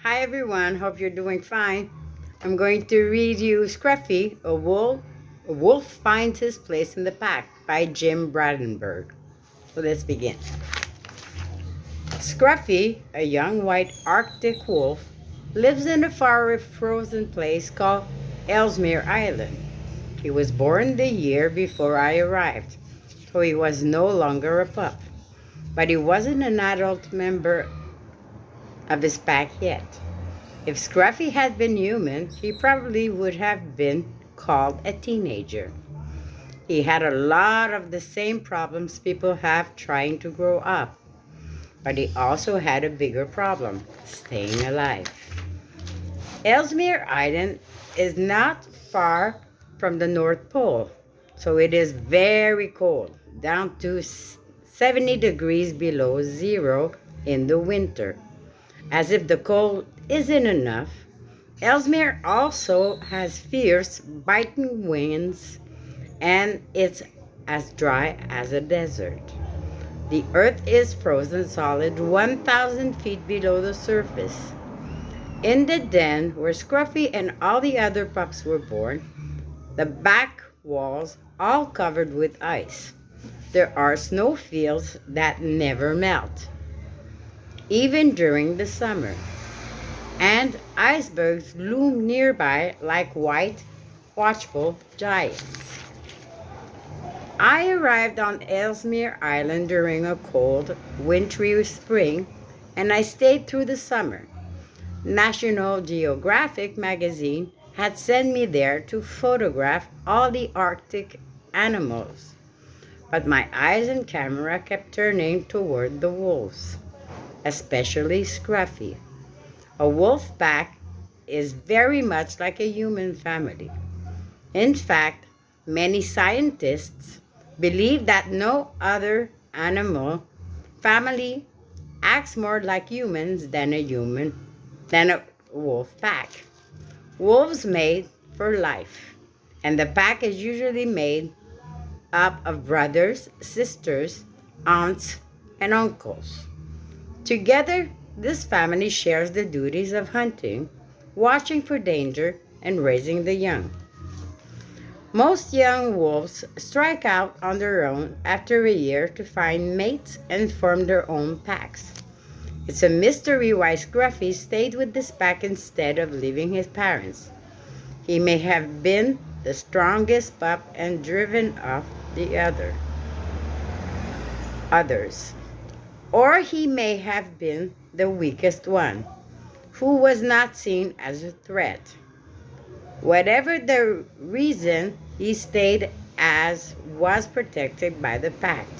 Hi everyone, hope you're doing fine. I'm going to read you Scruffy, a wolf finds his place in the pack by Jim Bradenberg. So let's begin. Scruffy, a young white Arctic wolf, lives in a far frozen place called Ellesmere Island. He was born the year before I arrived, so he was no longer a pup. But he wasn't an adult member of his pack yet. If Scruffy had been human, he probably would have been called a teenager. He had a lot of the same problems people have trying to grow up, but he also had a bigger problem, staying alive. Ellesmere Island is not far from the North Pole, so it is very cold, down to 70 degrees below zero in the winter. As if the cold isn't enough, Ellesmere also has fierce, biting winds, and it's as dry as a desert. The earth is frozen solid 1,000 feet below the surface. In the den where Scruffy and all the other pups were born, the back walls all covered with ice. There are snowfields that never melt, even during the summer. And icebergs loom nearby like white, watchful giants. I arrived on Ellesmere Island during a cold, wintry spring, and I stayed through the summer. National Geographic magazine had sent me there to photograph all the Arctic animals, but my eyes and camera kept turning toward the wolves, especially Scruffy. A wolf pack is very much like a human family. In fact, many scientists believe that no other animal family acts more like humans than a wolf pack. Wolves mate for life, and the pack is usually made up of brothers, sisters, aunts, and uncles. Together, this family shares the duties of hunting, watching for danger, and raising the young. Most young wolves strike out on their own after a year to find mates and form their own packs. It's a mystery why Scruffy stayed with this pack instead of leaving his parents. He may have been the strongest pup and driven off the others. Or he may have been the weakest one, who was not seen as a threat. Whatever the reason, he stayed as was protected by the pact.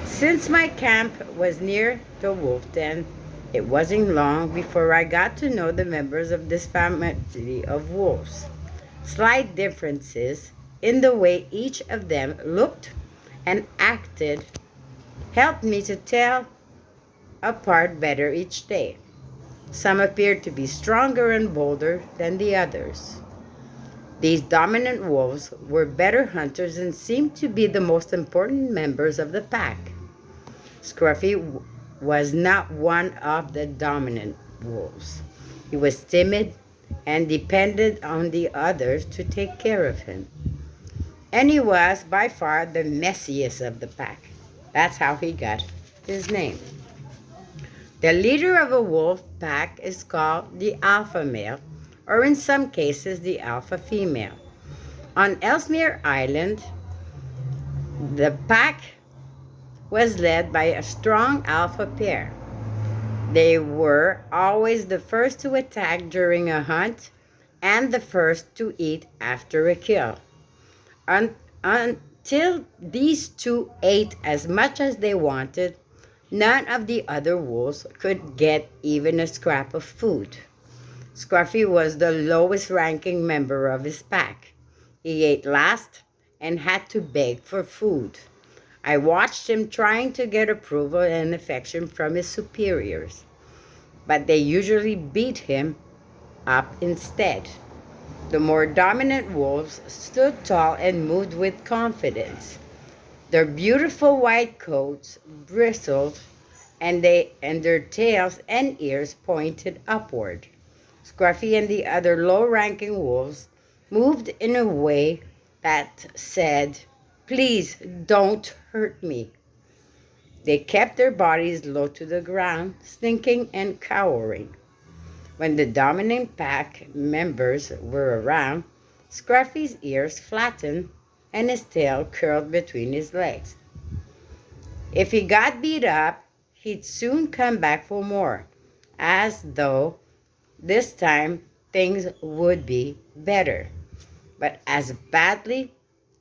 Since my camp was near the wolf den, it wasn't long before I got to know the members of this family of wolves. Slight differences in the way each of them looked and acted helped me to tell apart better each day. Some appeared to be stronger and bolder than the others. These dominant wolves were better hunters and seemed to be the most important members of the pack. Scruffy was not one of the dominant wolves. He was timid and depended on the others to take care of him. And he was by far the messiest of the pack. That's how he got his name. The leader of a wolf pack is called the alpha male, or in some cases, the alpha female. On Ellesmere Island, the pack was led by a strong alpha pair. They were always the first to attack during a hunt and the first to eat after a kill. Until these two ate as much as they wanted, none of the other wolves could get even a scrap of food. Scruffy was the lowest ranking member of his pack. He ate last and had to beg for food. I watched him trying to get approval and affection from his superiors, but they usually beat him up instead. The more dominant wolves stood tall and moved with confidence. Their beautiful white coats bristled and their tails and ears pointed upward. Scruffy and the other low-ranking wolves moved in a way that said, "Please don't hurt me." They kept their bodies low to the ground, slinking and cowering. When the dominant pack members were around, Scruffy's ears flattened and his tail curled between his legs. If he got beat up, he'd soon come back for more, as though this time things would be better. But as badly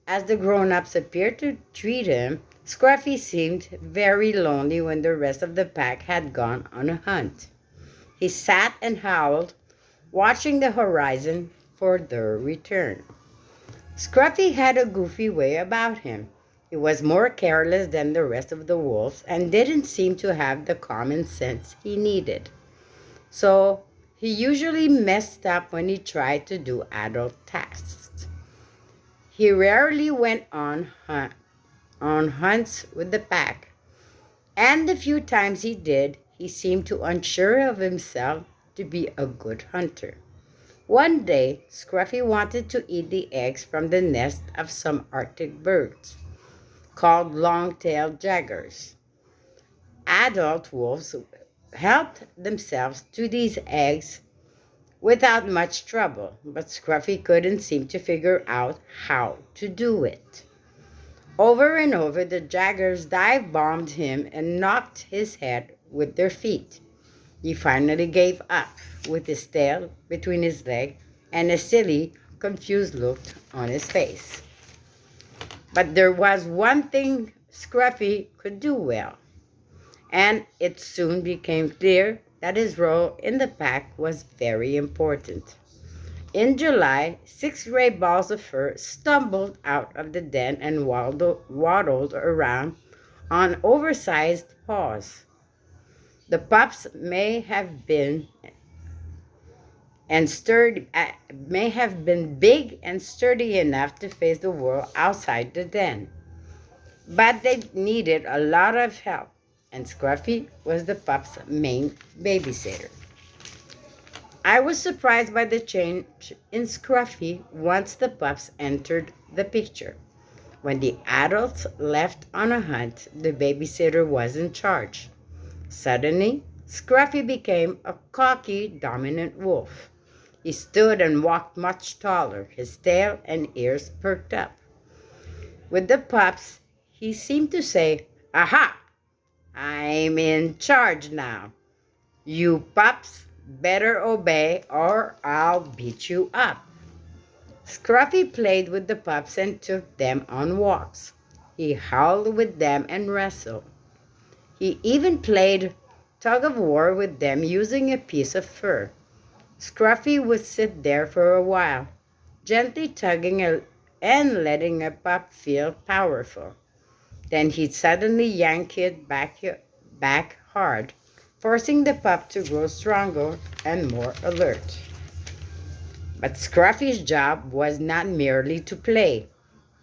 as the grown-ups appeared to treat him, Scruffy seemed very lonely when the rest of the pack had gone on a hunt. He sat and howled, watching the horizon for their return. Scruffy had a goofy way about him. He was more careless than the rest of the wolves and didn't seem to have the common sense he needed. So he usually messed up when he tried to do adult tasks. He rarely went on hunts with the pack, and the few times he did, he seemed too unsure of himself to be a good hunter. One day, Scruffy wanted to eat the eggs from the nest of some Arctic birds, called long-tailed jaggers. Adult wolves helped themselves to these eggs without much trouble, but Scruffy couldn't seem to figure out how to do it. Over and over, the jaggers dive-bombed him and knocked his head with their feet. He finally gave up, with his tail between his legs and a silly, confused look on his face. But there was one thing Scruffy could do well, and it soon became clear that his role in the pack was very important. In July, 6 gray balls of fur stumbled out of the den and waddled around on oversized paws. The pups may have been big and sturdy enough to face the world outside the den, but they needed a lot of help, and Scruffy was the pups' main babysitter. I was surprised by the change in Scruffy once the pups entered the picture. When the adults left on a hunt, the babysitter was in charge. Suddenly, Scruffy became a cocky, dominant wolf. He stood and walked much taller, his tail and ears perked up. With the pups, he seemed to say, "Aha! I'm in charge now. You pups better obey or I'll beat you up." Scruffy played with the pups and took them on walks. He howled with them and wrestled. He even played tug-of-war with them using a piece of fur. Scruffy would sit there for a while, gently tugging and letting a pup feel powerful. Then he'd suddenly yank it back hard, forcing the pup to grow stronger and more alert. But Scruffy's job was not merely to play.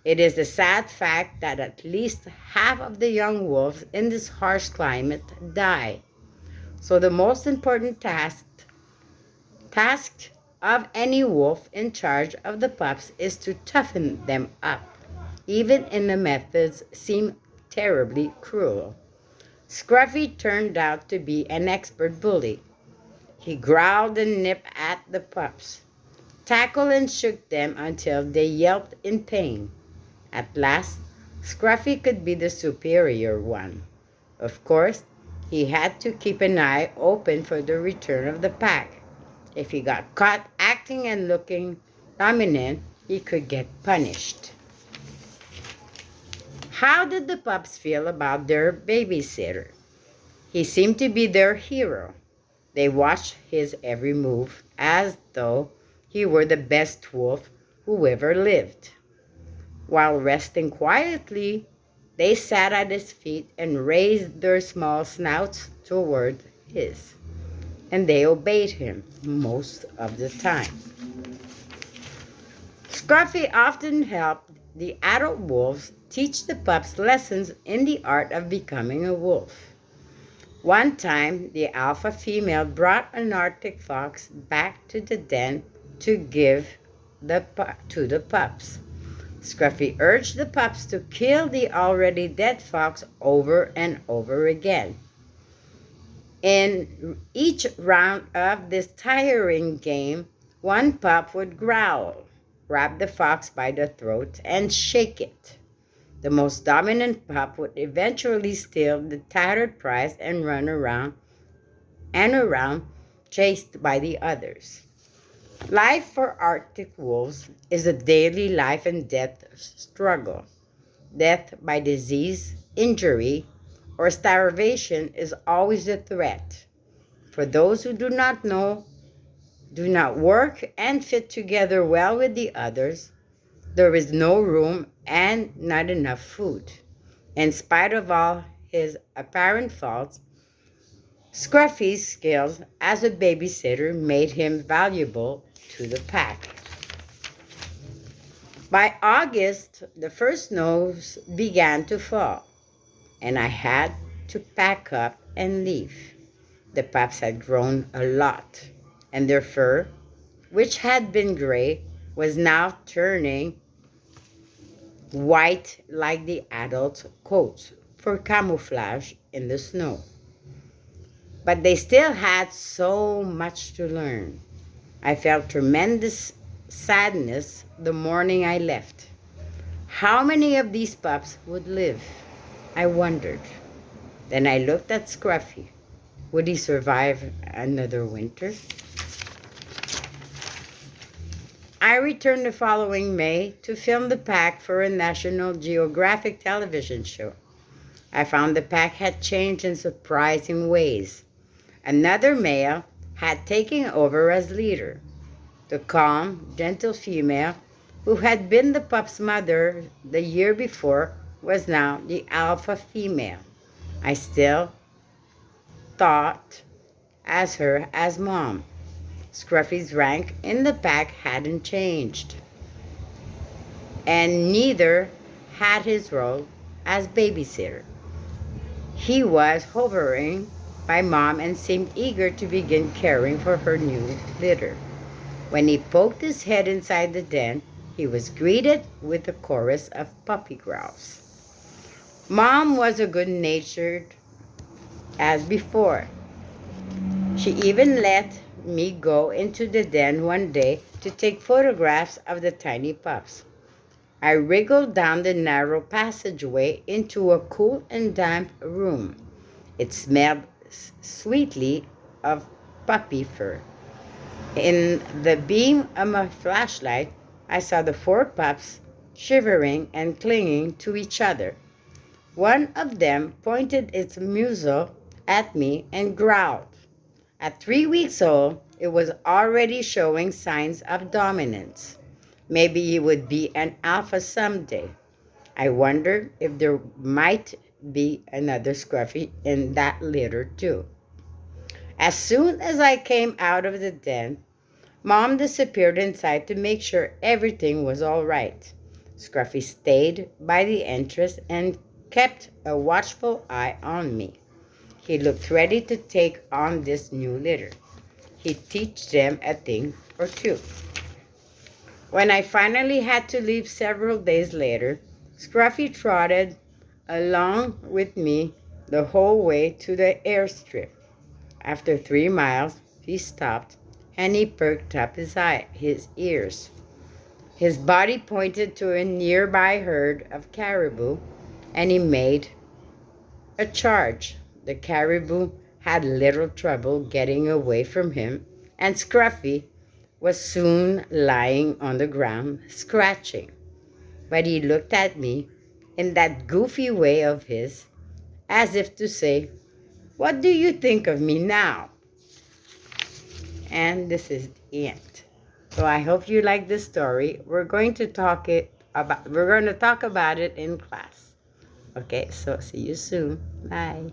It is a sad fact that at least half of the young wolves in this harsh climate die. So the most important task of any wolf in charge of the pups is to toughen them up, even if the methods seem terribly cruel. Scruffy turned out to be an expert bully. He growled and nipped at the pups, tackled and shook them until they yelped in pain. At last, Scruffy could be the superior one. Of course, he had to keep an eye open for the return of the pack. If he got caught acting and looking dominant, he could get punished. How did the pups feel about their babysitter? He seemed to be their hero. They watched his every move as though he were the best wolf who ever lived. While resting quietly, they sat at his feet and raised their small snouts toward his, and they obeyed him most of the time. Scruffy often helped the adult wolves teach the pups lessons in the art of becoming a wolf. One time, the alpha female brought an Arctic fox back to the den to give to the pups. Scruffy urged the pups to kill the already dead fox over and over again. In each round of this tiring game, one pup would growl, grab the fox by the throat, and shake it. The most dominant pup would eventually steal the tattered prize and run around and around, chased by the others. Life for Arctic wolves is a daily life and death struggle. Death by disease, injury, or starvation is always a threat. For those who do not know, do not work and fit together well with the others, there is no room and not enough food. In spite of all his apparent faults, Scruffy's skills as a babysitter made him valuable to the pack. By August, the first snows began to fall, and I had to pack up and leave. The pups had grown a lot, and their fur, which had been gray, was now turning white like the adults' coats for camouflage in the snow. But they still had so much to learn. I felt tremendous sadness the morning I left. How many of these pups would live? I wondered. Then I looked at Scruffy. Would he survive another winter? I returned the following May to film the pack for a National Geographic television show. I found the pack had changed in surprising ways. Another male had taken over as leader. The calm, gentle female who had been the pup's mother the year before was now the alpha female. I still thought as her as mom. Scruffy's rank in the pack hadn't changed, and neither had his role as babysitter. He was hovering by mom and seemed eager to begin caring for her new litter. When he poked his head inside the den, he was greeted with a chorus of puppy growls. Mom was as good-natured as before. She even let me go into the den one day to take photographs of the tiny pups. I wriggled down the narrow passageway into a cool and damp room. It smelled sweetly of puppy fur. In the beam of my flashlight, I saw the four pups shivering and clinging to each other. One of them pointed its muzzle at me and growled. At 3 weeks old, it was already showing signs of dominance. Maybe he would be an alpha someday. I wondered if there might be another Scruffy in that litter too. As soon as I came out of the den, Mom disappeared inside to make sure everything was all right. Scruffy stayed by the entrance and kept a watchful eye on me. He looked ready to take on this new litter. He'd teach them a thing or two. When I finally had to leave several days later, Scruffy trotted along with me the whole way to the airstrip. After 3 miles, he stopped and he perked up his ears. His body pointed to a nearby herd of caribou, and he made a charge. The caribou had little trouble getting away from him, and Scruffy was soon lying on the ground, scratching. But he looked at me in that goofy way of his, as if to say, "What do you think of me now?" And this is the end. So I hope you like this story. We're going to talk about it in class. Okay, so see you soon. Bye.